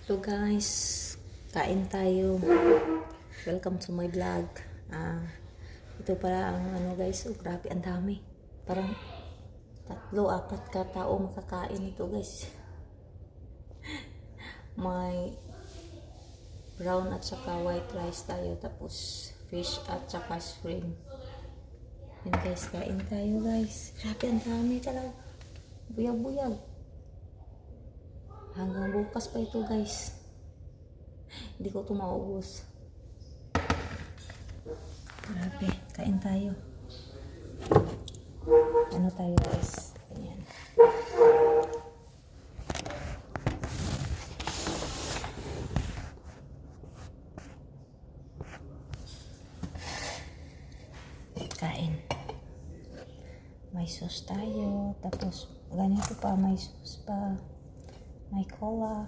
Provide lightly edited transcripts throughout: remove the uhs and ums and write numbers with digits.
Hello guys, kain tayo. Welcome to my vlog. Ito pala ang guys, grabe ang dami. Parang 3-4 ka tao makakain ito guys. May brown at saka white rice tayo, tapos fish at saka shrimp. Yan guys, kain tayo guys. Grabe ang dami talaga. Buyag-buyag. Hanggang bukas pa ito guys. Hindi ko ito maubos. Grabe, kain tayo. Ano tayo guys? Ayan. Kain. May sauce tayo. Tapos ganito pa, may sauce pa. May cola.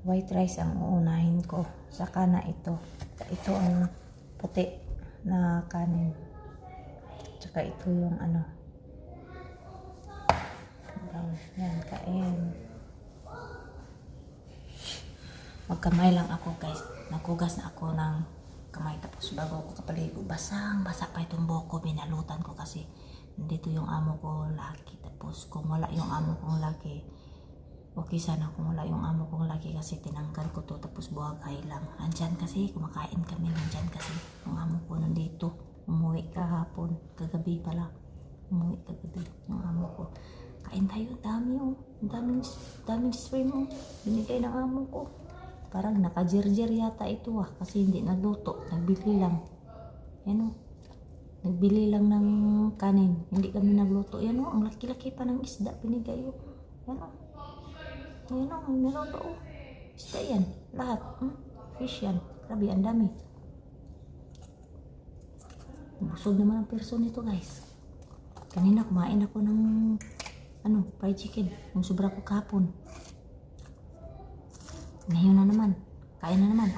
White rice ang uunahin ko. Saka na ito. Ito ang puti na kanin. Saka ito yung brown. Yan, kain. Magkamay lang ako guys. Naghugas na ako ng kamay. Tapos bago ako kapaligo, basa pa itong buhok ko. Binalutan ko kasi nandito yung amo ko laki. Tapos kung wala yung amo kong laki, okay sana kung wala yung amo kong laki kasi tinanggal ko to. Tapos buhagay lang. Andyan kasi, kumakain kami. Andyan kasi yung amo ko nandito. Umuwi kahapon. Kagabi pala. Umuwi kagabi yung amo ko. Kain tayo. Dami oh. Daming shrimp oh. Binigay ng amo ko. Parang naka-jerjer yata ito kasi hindi nagluto. Nagbili lang. Yan oh. Nagbili lang ng kanin. Hindi kami nagluto. Yan o, ang laki-laki pa ng isda binigay o. Yan o. Yan o, meron to o. Isda yan. Lahat. Fish yan. Grabe, ang dami. Busog naman ang person nito guys. Kanina kumain ako ng fried chicken. Yung sobra ko kahapon. Ngayon na naman. Kain na naman.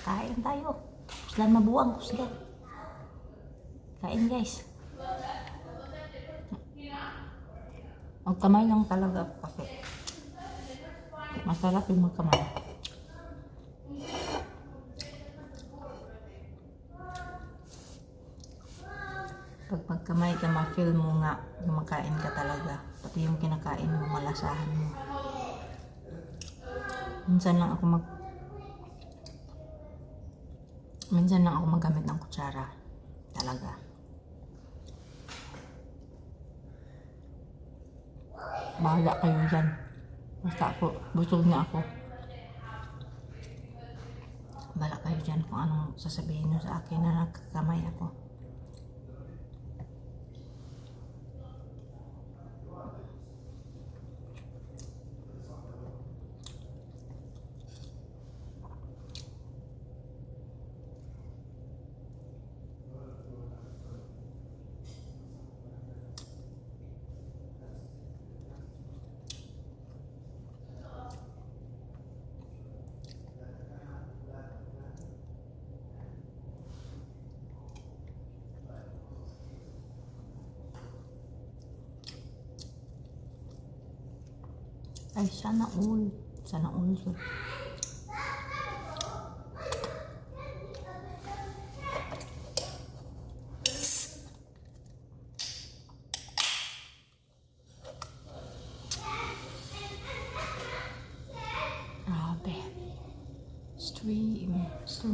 Kain tayo. Sila mabuang ko sila. Kain guys. Magkamay lang talaga ako kasi masarap yung magkamay. Pag magkamay ka, ma-feel mo nga yung makain ka talaga. Pati yung kinakain mo, malasahan mo. Minsan lang ako magamit ng kutsara. Talaga. Bahala kayo dyan. Basta ako, busog na ako. Bahala kayo dyan kung anong sasabihin nyo sa akin na nagkakamay ako. Ay, sana all. Sana all. Grabe.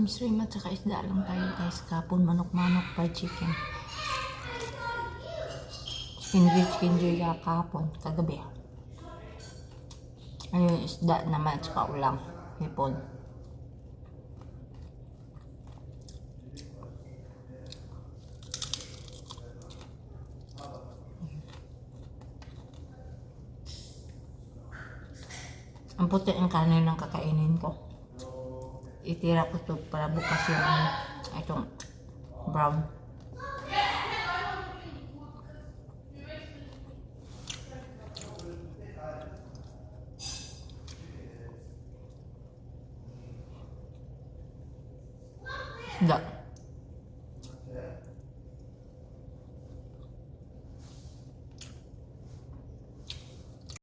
Shrimp at saka isda lang tayo guys. Kapon, manok-manok, fried chicken. Chicken joy kapon. Kagabi. Ayun, isda naman, tsaka ulang, hipon. Ang puti ang kanin ng kakainin ko. Itira ko to para bukas yung itong brown. Isda.